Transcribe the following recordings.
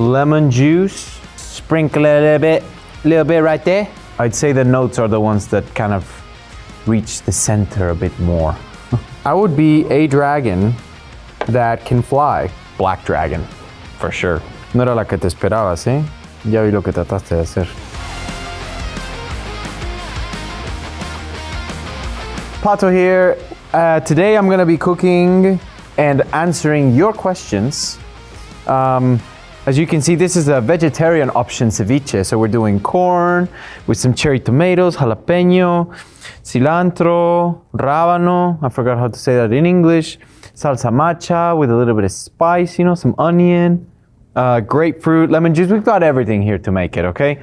lemon juice, sprinkle a little bit right there. I'd say the notes are the ones that kind of reach the center a bit more. I would be a dragon that can fly. Black dragon, for sure. No era la que te esperabas, ¿eh? Ya vi lo que trataste de hacer. Pato here. Today I'm gonna be cooking and answering your questions. As you can see, this is a vegetarian option ceviche. So we're doing corn with some cherry tomatoes, jalapeno, cilantro, rábano. I forgot how to say that in English. Salsa macha with a little bit of spice, you know, some onion, grapefruit, lemon juice. We've got everything here to make it, okay?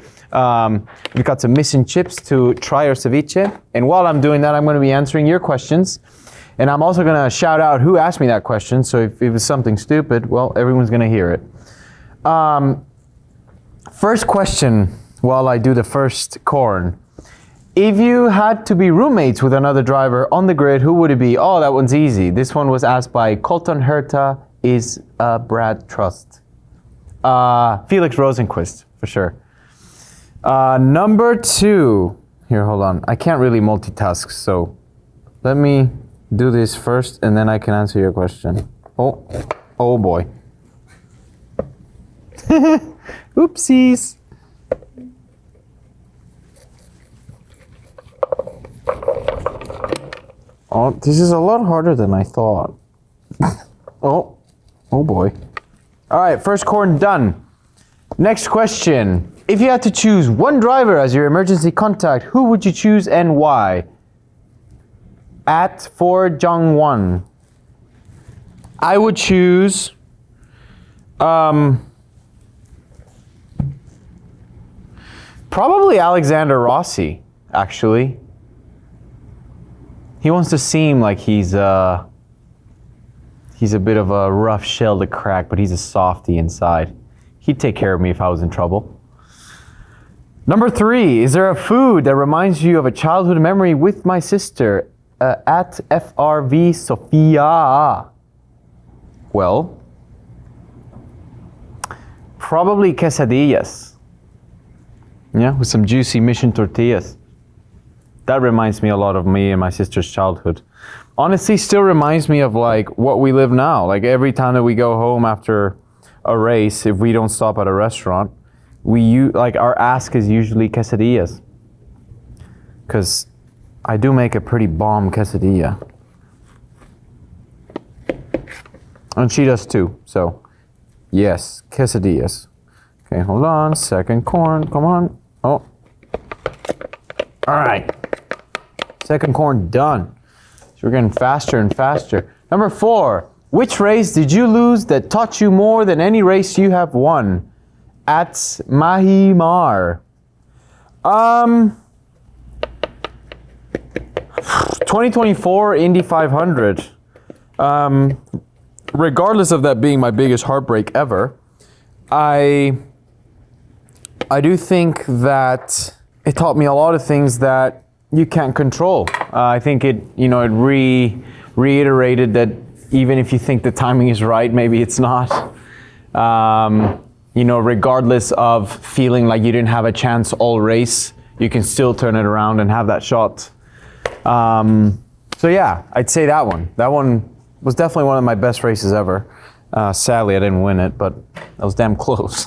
We've got some missing chips to try our ceviche. And while I'm doing that, I'm gonna be answering your questions. And I'm also gonna shout out who asked me that question. So if it was something stupid, well, everyone's gonna hear it. First question while I do the first corn. If you had to be roommates with another driver on the grid, who would it be? Oh, that one's easy. This one was asked by Colton Herta is Brad Trust. Felix Rosenquist, for sure. Number 2. Here, hold on. I can't really multitask, so let me do this first and then I can answer your question. Oh boy. Oopsies. Oh, this is a lot harder than I thought. Oh boy. All right, first corn done. Next question. If you had to choose one driver as your emergency contact, who would you choose and why? @4Jong1. I would choose probably Alexander Rossi, actually. He wants to seem like he's a bit of a rough shell to crack, but he's a softie inside. He'd take care of me if I was in trouble. Number 3, is there a food that reminds you of a childhood memory with my sister? @FRV Sophia. Well, probably quesadillas. Yeah, with some juicy mission tortillas. That reminds me a lot of me and my sister's childhood. Honestly, still reminds me of like what we live now. Like every time that we go home after a race, if we don't stop at a restaurant, like our ask is usually quesadillas. Because I do make a pretty bomb quesadilla. And she does too, so yes, quesadillas. Okay, hold on, second corn, come on. Oh, all right. Second corn done. So we're getting faster and faster. Number 4, which race did you lose that taught you more than any race you have won? @Mahimar. 2024 Indy 500. Regardless of that being my biggest heartbreak ever, I do think that it taught me a lot of things that you can't control. I think it reiterated that even if you think the timing is right, maybe it's not. Regardless of feeling like you didn't have a chance all race, you can still turn it around and have that shot. So yeah, I'd say that one. That one was definitely one of my best races ever. Sadly, I didn't win it, but I was damn close.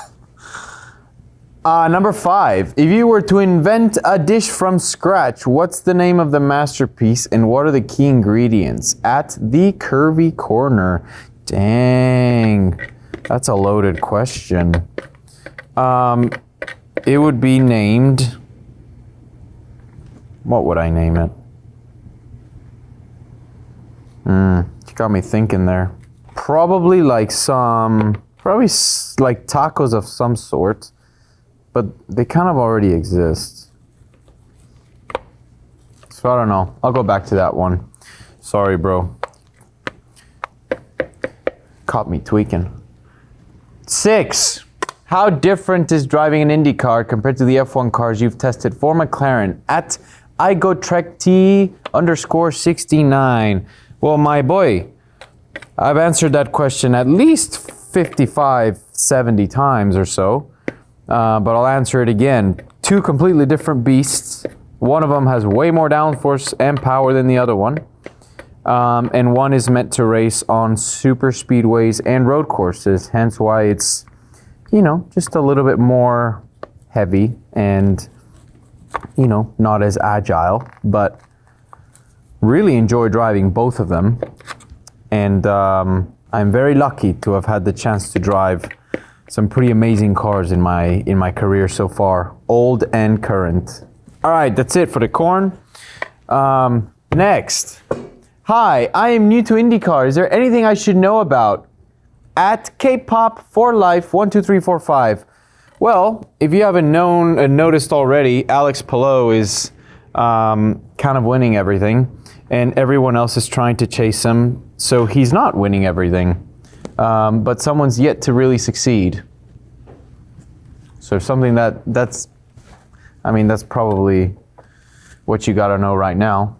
Number 5, if you were to invent a dish from scratch, what's the name of the masterpiece and what are the key ingredients? @The_Curvy Corner. Dang, that's a loaded question. It would be named, what would I name it? You got me thinking there. Probably like tacos of some sort. But they kind of already exist. So I don't know. I'll go back to that one. Sorry, bro. Caught me tweaking. 6. How different is driving an IndyCar compared to the F1 cars you've tested for McLaren? @IGoTrekT_69. Well, my boy, I've answered that question at least 55, 70 times or so. But I'll answer it again. Two completely different beasts. One of them has way more downforce and power than the other one. And one is meant to race on super speedways and road courses, hence why it's, you know, just a little bit more heavy and, you know, not as agile, but really enjoy driving both of them. And I'm very lucky to have had the chance to drive some pretty amazing cars in my career so far, old and current. All right, that's it for the corn. Next. Hi, I am new to IndyCar. Is there anything I should know about? At K-pop for life 12345. Well, if you haven't noticed already, Alex Palou is kind of winning everything, and everyone else is trying to chase him. So he's not winning everything, but someone's yet to really succeed. So something that's probably what you gotta know right now.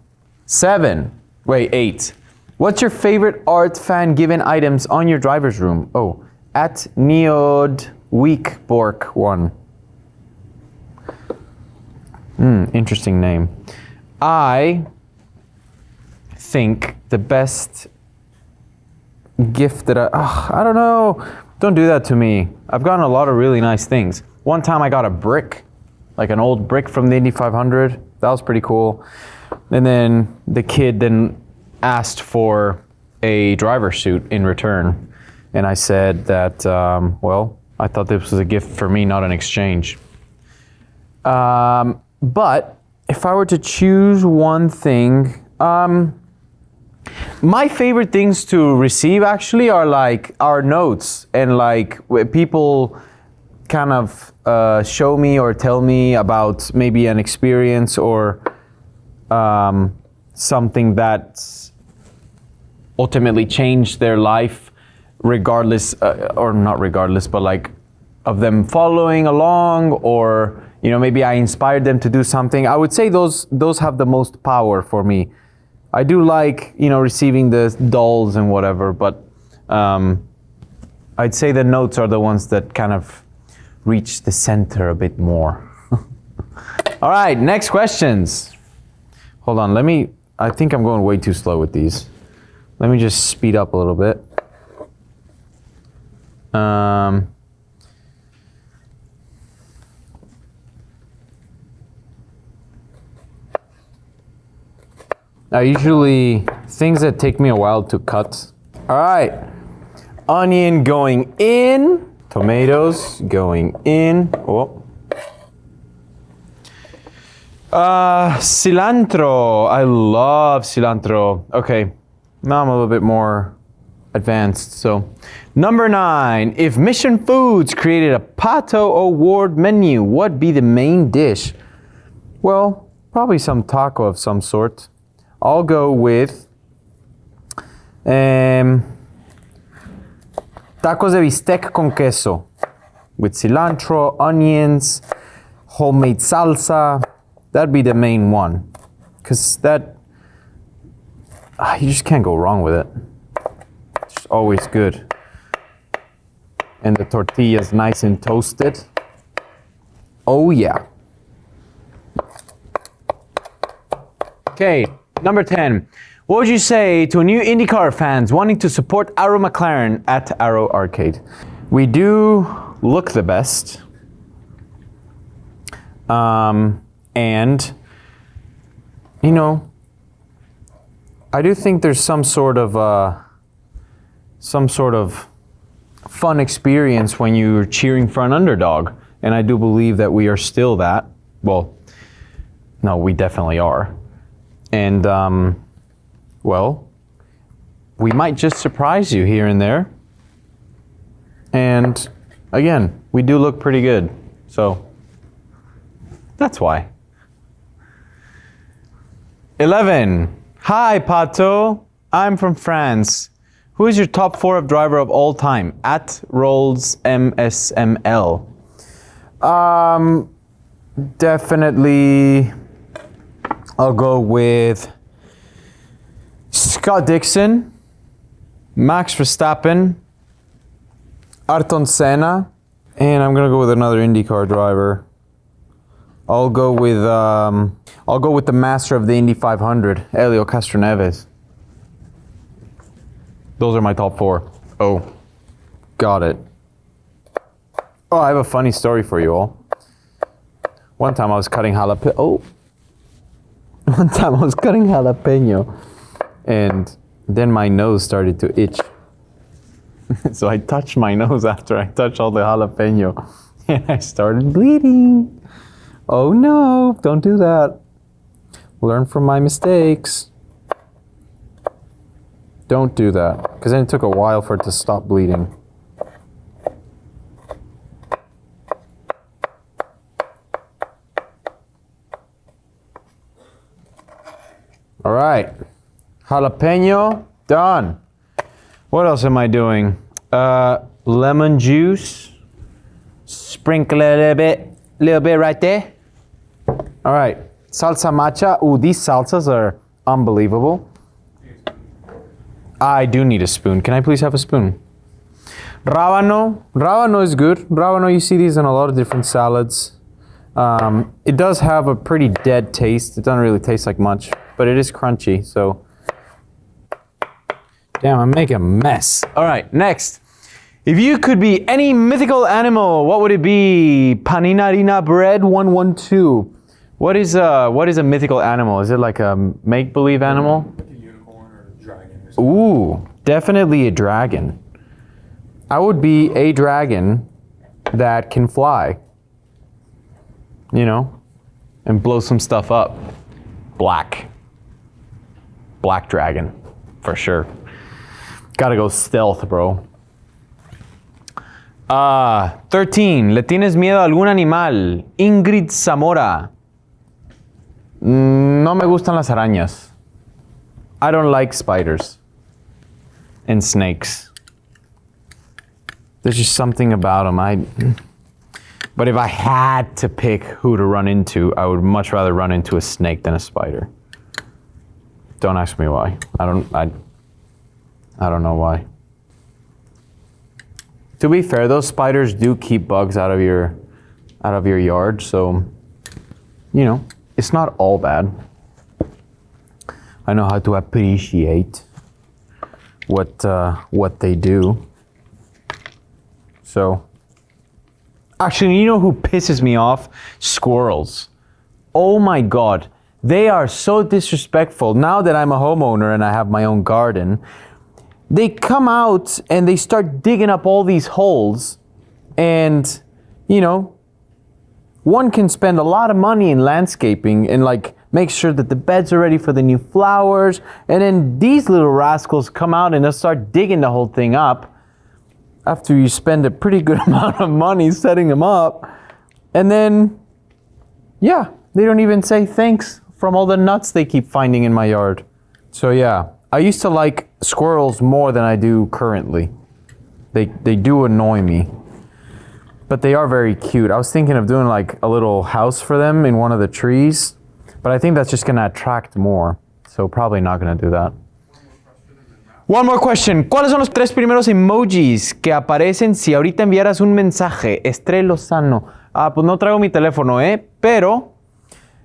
8. What's your favorite art fan given items on your driver's room? Oh, at Neod Weekbork 1. Interesting name. I think the best gift that I don't know. Don't do that to me. I've gotten a lot of really nice things. One time I got a brick, like an old brick from the Indy 500. That was pretty cool. And then the kid then asked for a driver suit in return. And I said that, well, I thought this was a gift for me, not an exchange. But if I were to choose one thing, my favorite things to receive actually are like our notes and like people kind of show me or tell me about maybe an experience or something that ultimately changed their life, regardless or not regardless, but like of them following along, or you know, maybe I inspired them to do something. I would say those have the most power for me. I do like, you know, receiving the dolls and whatever, but I'd say the notes are the ones that kind of reach the center a bit more. All right, next questions. Hold on, I think I'm going way too slow with these. Let me just speed up a little bit. Usually things that take me a while to cut. All right, onion going in, tomatoes going in. Oh. Cilantro, I love cilantro. Okay, now I'm a little bit more advanced. So, number 9, if Mission Foods created a Pato O'Ward menu, what'd be the main dish? Well, probably some taco of some sort. I'll go with tacos de bistec con queso with cilantro, onions, homemade salsa. That'd be the main one, because that you just can't go wrong with it. It's always good. And the tortilla's nice and toasted. Oh yeah. Okay. Number 10, what would you say to new IndyCar fans wanting to support Arrow McLaren at Arrow Arcade? We do look the best. And, you know, I do think there's some sort of fun experience when you're cheering for an underdog. And I do believe that we are still that. Well, no, we definitely are. And, well, we might just surprise you here and there. And, again, we do look pretty good. So, that's why. 11. Hi, Pato. I'm from France. Who is your top 4 of driver of all time? At Rolls MSML. Definitely... I'll go with Scott Dixon, Max Verstappen, Ayrton Senna, and I'm gonna go with another IndyCar driver. I'll go with the master of the Indy 500, Helio Castroneves. Those are my top 4. Oh, got it. Oh, I have a funny story for you all. One time I was cutting jalapeno. And then my nose started to itch. So I touched my nose after I touched all the jalapeno, and I started bleeding. Oh no, don't do that. Learn from my mistakes. Don't do that, because then it took a while for it to stop bleeding. All right, jalapeno, done. What else am I doing? Lemon juice. Sprinkle a little bit right there. All right, salsa macha. Ooh, these salsas are unbelievable. I do need a spoon. Can I please have a spoon? Rábano. Rábano is good. Rábano, you see these in a lot of different salads. It does have a pretty dead taste. It doesn't really taste like much, but it is crunchy, so. Damn, I'm making a mess. All right, next. If you could be any mythical animal, what would it be? Paninarina bread 112. What is a mythical animal? Is it like a make-believe animal? Like a unicorn or a dragon or something. Ooh, definitely a dragon. I would be a dragon that can fly. You know, and blow some stuff up. Black dragon, for sure. Gotta go stealth, bro. 13. ¿Le tienes miedo a algún animal? Ingrid Zamora. No me gustan las arañas. I don't like spiders and snakes. There's just something about them. But if I had to pick who to run into, I would much rather run into a snake than a spider. Don't ask me why. I don't know why. To be fair, those spiders do keep bugs out of your yard, so you know, it's not all bad. I know how to appreciate what they do. So actually, you know who pisses me off? Squirrels. Oh my God. They are so disrespectful. Now that I'm a homeowner and I have my own garden, they come out and they start digging up all these holes, and you know, one can spend a lot of money in landscaping and like make sure that the beds are ready for the new flowers, and then these little rascals come out and they'll start digging the whole thing up after you spend a pretty good amount of money setting them up, and then yeah, they don't even say thanks from all the nuts they keep finding in my yard. So yeah, I used to like squirrels more than I do currently. They do annoy me, but they are very cute. I was thinking of doing like a little house for them in one of the trees, but I think that's just gonna attract more, so probably not gonna do that. One more question. ¿Cuáles son los 3 primeros emojis que aparecen si ahorita enviaras un mensaje? Estrella Lozano. Pues no traigo mi teléfono, pero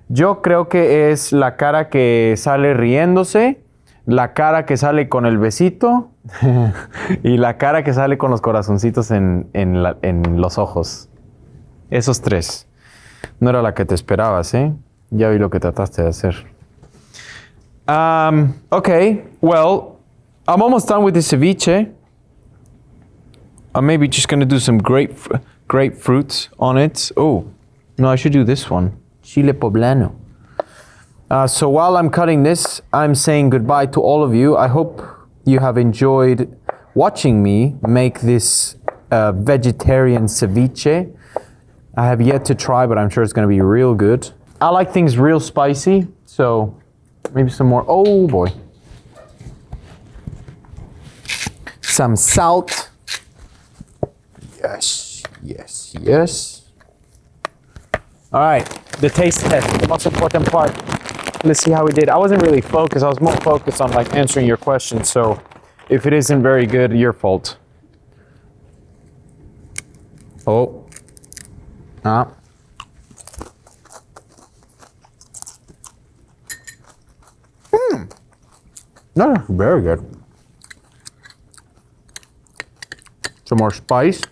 yo creo que es la cara que sale riéndose, la cara que sale con el besito y la cara que sale con los corazoncitos en los ojos. Esos 3. No era la que te esperabas, Ya vi lo que trataste de hacer. Okay, well, I'm almost done with the ceviche. I'm maybe just gonna do some grapefruit on it. Oh, no, I should do this one. Chile poblano. So while I'm cutting this, I'm saying goodbye to all of you. I hope you have enjoyed watching me make this vegetarian ceviche. I have yet to try, but I'm sure it's gonna be real good. I like things real spicy, so maybe some more. Oh boy. Some salt. Yes, yes, yes. All right, the taste test, the most important part. Let's see how we did. I wasn't really focused. I was more focused on like answering your questions. So if it isn't very good, your fault. Oh. Ah. That's very good. Some more spice.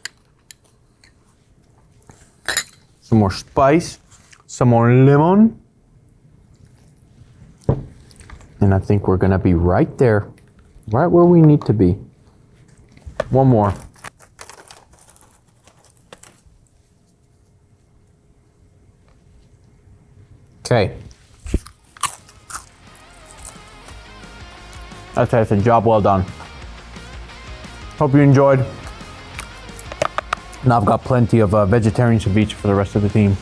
Some more spice. Some more lemon. And I think we're gonna be right there. Right where we need to be. One more. Okay. That's a job well done. Hope you enjoyed. Now I've got plenty of vegetarian ceviche for the rest of the team.